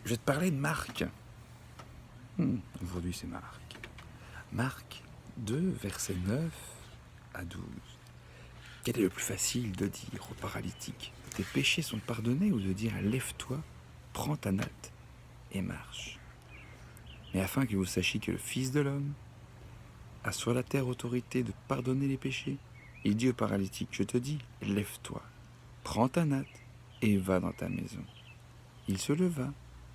Je vais te parler de Marc. Aujourd'hui, c'est Marc. Marc 2, versets 9 à 12. Quel est le plus facile de dire au paralytique? Tes péchés sont pardonnés, ou de dire lève-toi, prends ta natte et marche? Mais afin que vous sachiez que le Fils de l'homme a sur la terre autorité de pardonner les péchés, il dit au paralytique, je te dis, lève-toi, prends ta natte et va dans ta maison. Il se leva,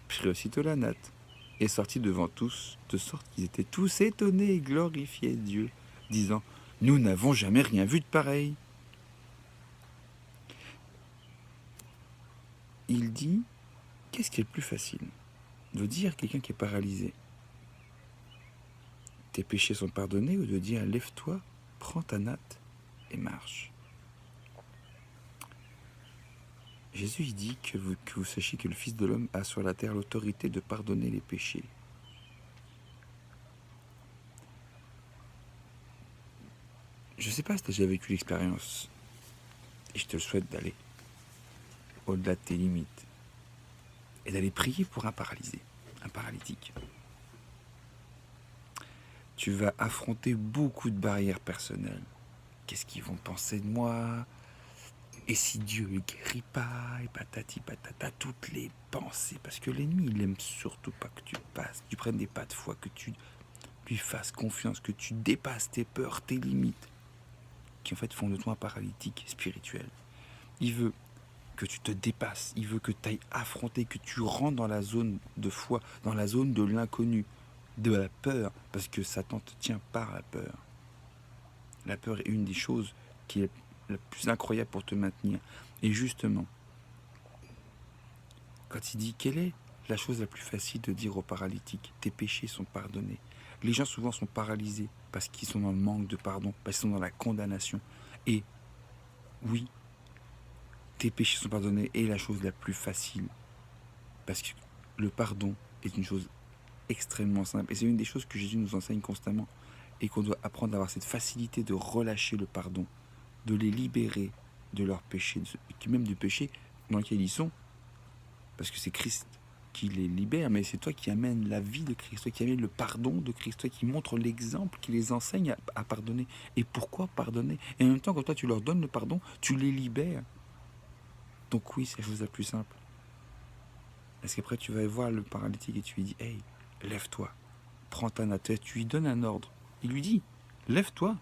prit aussitôt la natte, et sortit devant tous, de sorte qu'ils étaient tous étonnés et glorifiaient Dieu, disant, nous n'avons jamais rien vu de pareil. Il dit, qu'est-ce qui est le plus facile? De dire à quelqu'un qui est paralysé, tes péchés sont pardonnés, ou de dire, lève-toi, prends ta natte et marche? Jésus il dit que vous sachiez que le Fils de l'homme a sur la terre l'autorité de pardonner les péchés. Je ne sais pas si tu as déjà vécu l'expérience, et je te le souhaite, d'aller au-delà de tes limites et d'aller prier pour un paralysé, un paralytique. Tu vas affronter beaucoup de barrières personnelles. Qu'est-ce qu'ils vont penser de moi? Et si Dieu ne guérit pas? Et patati patata, toutes les pensées. Parce que l'ennemi, il aime surtout pas que tu prennes des pas de foi, que tu lui fasses confiance, que tu dépasses tes peurs, tes limites, qui en fait font de toi un paralytique spirituel. Il veut que tu te dépasses, il veut que tu ailles affronter, que tu rentres dans la zone de foi, dans la zone de l'inconnu, de la peur, parce que Satan te tient par la peur. La peur est une des choses qui est la plus incroyable pour te maintenir. Et justement, quand il dit, quelle est la chose la plus facile de dire aux paralytiques? Tes péchés sont pardonnés. Les gens souvent sont paralysés parce qu'ils sont dans le manque de pardon, parce qu'ils sont dans la condamnation. Et oui, tes péchés sont pardonnés est la chose la plus facile, parce que le pardon est une chose extrêmement simple. Et c'est une des choses que Jésus nous enseigne constamment, et qu'on doit apprendre à avoir cette facilité de relâcher le pardon, de les libérer de leurs péchés, même du péché dans lequel ils sont, parce que c'est Christ qui les libère, mais c'est toi qui amènes la vie de Christ, toi qui amènes le pardon de Christ, toi qui montre l'exemple, qui les enseigne à pardonner. Et pourquoi pardonner? Et en même temps, quand toi tu leur donnes le pardon, tu les libères. Donc oui, c'est la chose la plus simple. Parce qu'après tu vas voir le paralytique et tu lui dis, hey, lève-toi, prends ta natte. Tu lui donnes un ordre. Il lui dit, lève-toi,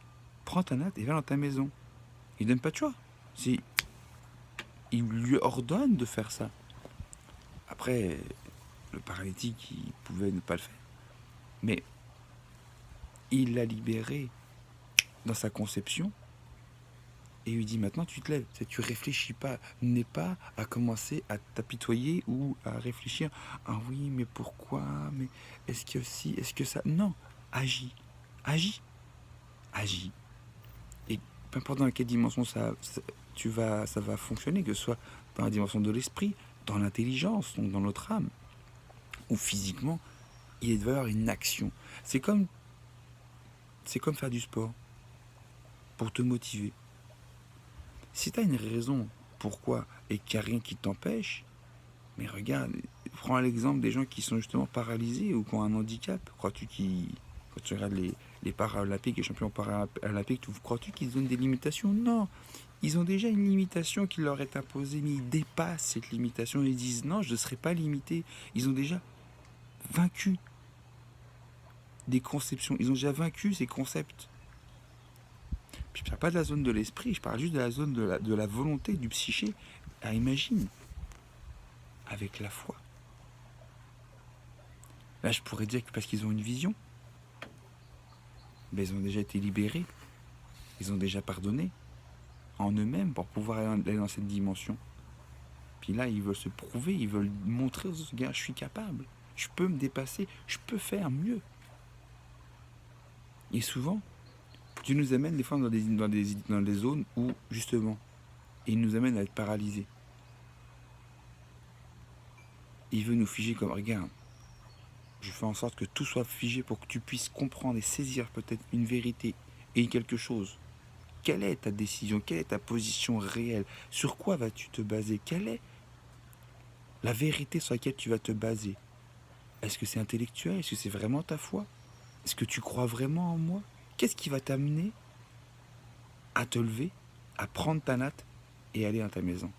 prends ta natte et va dans ta maison. Il ne donne pas de choix. Il lui ordonne de faire ça. Après, le paralytique, il pouvait ne pas le faire. Mais il l'a libéré dans sa conception et lui dit, maintenant tu te lèves. Tu réfléchis pas. N'aie pas à commencer à t'apitoyer ou à réfléchir, ah oui, mais pourquoi? Mais est-ce que si? Est-ce que ça? Non, agis. Agis. Agis. Et peu importe dans quelle dimension ça va fonctionner, que ce soit dans la dimension de l'esprit, dans l'intelligence, donc dans notre âme, ou physiquement, il doit y avoir une action. C'est comme faire du sport, pour te motiver. Si tu as une raison pourquoi et qu'il n'y a rien qui t'empêche, mais regarde, prends l'exemple des gens qui sont justement paralysés ou qui ont un handicap. Crois-tu quand tu regardes les paralympiques, les champions paralympiques, crois-tu qu'ils donnent des limitations? Non, ils ont déjà une limitation qui leur est imposée, mais ils dépassent cette limitation et ils disent non, je ne serai pas limité. Ils ont déjà vaincu des conceptions, ils ont déjà vaincu ces concepts. Puis je ne parle pas de la zone de l'esprit, je parle juste de la zone de la volonté, du psyché. Ah, imagine, avec la foi. Là, je pourrais dire que parce qu'ils ont une vision, ben, ils ont déjà été libérés, ils ont déjà pardonné en eux-mêmes pour pouvoir aller dans cette dimension. Puis là, ils veulent se prouver, ils veulent montrer aux autres, gars, je suis capable, je peux me dépasser, je peux faire mieux. Et souvent, tu nous amènes des fois dans des zones où, justement, il nous amène à être paralysés. Il veut nous figer comme, regarde, je fais en sorte que tout soit figé pour que tu puisses comprendre et saisir peut-être une vérité et quelque chose. Quelle est ta décision? Quelle est ta position réelle? Sur quoi vas-tu te baser? Quelle est La vérité sur laquelle tu vas te baser, est-ce que c'est intellectuel? Est-ce que c'est vraiment ta foi? Est-ce que tu crois vraiment en moi? Qu'est-ce qui va t'amener à te lever, à prendre ta natte et aller dans ta maison?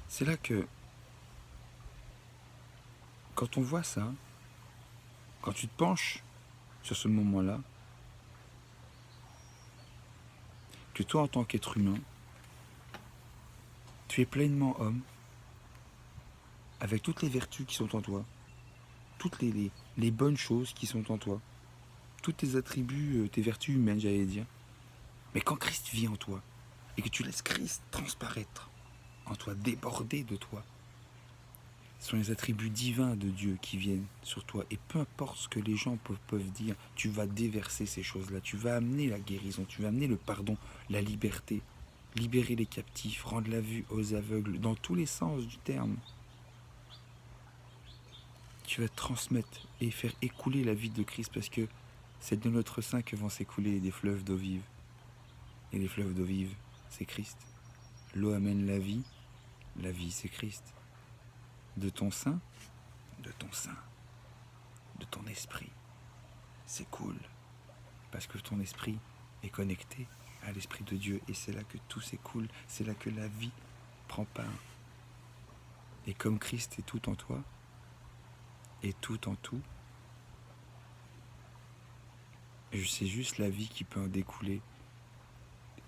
C'est là que, quand on voit ça, quand tu te penches sur ce moment-là, que toi, en tant qu'être humain, tu es pleinement homme, avec toutes les vertus qui sont en toi, toutes les bonnes choses qui sont en toi, tous tes attributs, tes vertus humaines, j'allais dire. Mais quand Christ vit en toi, et que tu laisses Christ transparaître en toi, déborder de toi, ce sont les attributs divins de Dieu qui viennent sur toi. Et peu importe ce que les gens peuvent dire, tu vas déverser ces choses-là. Tu vas amener la guérison, tu vas amener le pardon, la liberté, libérer les captifs, rendre la vue aux aveugles, dans tous les sens du terme. Tu vas transmettre et faire écouler la vie de Christ, parce que c'est de notre sein que vont s'écouler des fleuves d'eau vive. Et les fleuves d'eau vive, c'est Christ. L'eau amène la vie c'est Christ. De ton sein, de ton esprit, c'est cool. Parce que ton esprit est connecté à l'esprit de Dieu, et c'est là que tout s'écoule, c'est là que la vie prend part. Et comme Christ est tout en toi, et tout en tout, c'est juste la vie qui peut en découler.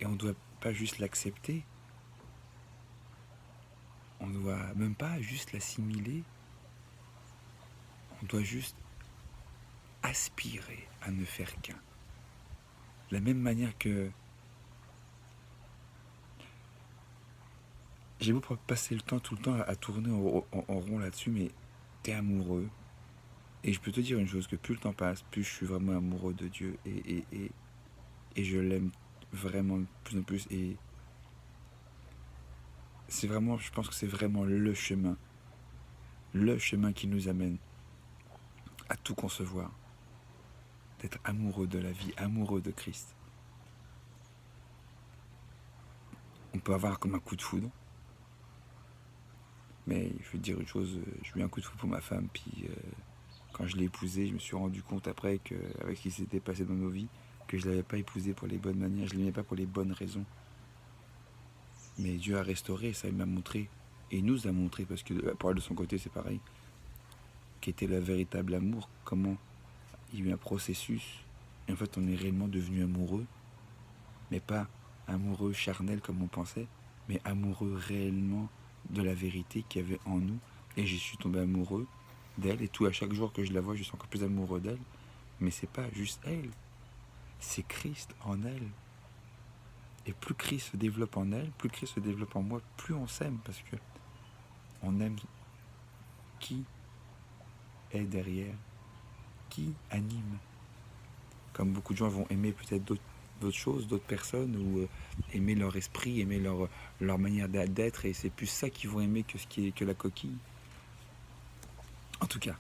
Et on ne doit pas juste l'accepter, on ne doit même pas juste l'assimiler, on doit juste aspirer à ne faire qu'un. De la même manière que j'ai beau passer le temps tout le temps à tourner en rond là-dessus, mais t'es amoureux. Et je peux te dire une chose, que plus le temps passe, plus je suis vraiment amoureux de Dieu. Et je l'aime vraiment de plus en plus. Et c'est vraiment, je pense que c'est vraiment le chemin qui nous amène à tout concevoir. D'être amoureux de la vie, amoureux de Christ. On peut avoir comme un coup de foudre. Mais je veux te dire une chose, j'ai eu un coup de foudre pour ma femme, puis quand je l'ai épousée, je me suis rendu compte après qu'avec ce qui s'était passé dans nos vies, que je ne l'avais pas épousée pour les bonnes manières, je ne l'aimais pas pour les bonnes raisons. Mais Dieu a restauré, ça il m'a montré, et il nous a montré, parce que pour elle de son côté c'est pareil, qu'était le véritable amour, comment il y a eu un processus, et en fait on est réellement devenu amoureux, mais pas amoureux charnel comme on pensait, mais amoureux réellement de la vérité qu'il y avait en nous, et j'y suis tombé amoureux d'elle, et tout à chaque jour que je la vois, je suis encore plus amoureux d'elle, mais c'est pas juste elle, c'est Christ en elle. Et plus Christ se développe en elle, plus Christ se développe en moi, plus on s'aime, parce que on aime qui est derrière, qui anime. Comme beaucoup de gens vont aimer peut-être d'autres choses, d'autres personnes, ou aimer leur esprit, aimer leur manière d'être, et c'est plus ça qu'ils vont aimer que la coquille. En tout cas,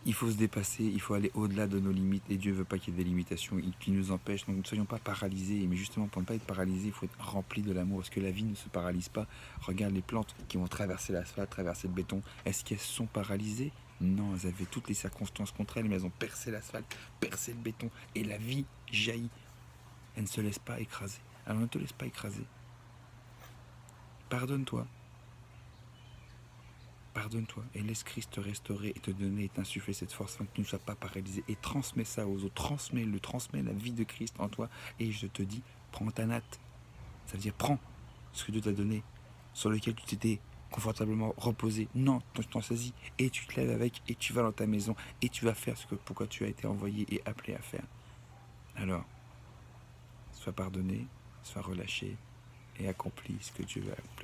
il faut se dépasser, il faut aller au-delà de nos limites, et Dieu ne veut pas qu'il y ait des limitations qui nous empêchent, donc ne soyons pas paralysés, mais justement pour ne pas être paralysés, il faut être rempli de l'amour, parce que la vie ne se paralyse pas. Regarde les plantes qui vont traverser l'asphalte, traverser le béton, est-ce qu'elles sont paralysées? Non, elles avaient toutes les circonstances contre elles, mais elles ont percé l'asphalte, percé le béton, et la vie jaillit. Elle ne se laisse pas écraser. Alors ne te laisse pas écraser. Pardonne-toi. Pardonne-toi et laisse Christ te restaurer et te donner et t'insuffler cette force afin que tu ne sois pas paralysé. Et transmets ça aux autres, transmets la vie de Christ en toi. Et je te dis, prends ta natte. Ça veut dire, prends ce que Dieu t'a donné, sur lequel tu t'étais confortablement reposé. Non, tu t'en saisis et tu te lèves avec et tu vas dans ta maison et tu vas faire pourquoi tu as été envoyé et appelé à faire. Alors, sois pardonné, sois relâché et accomplis ce que Dieu veut accomplir.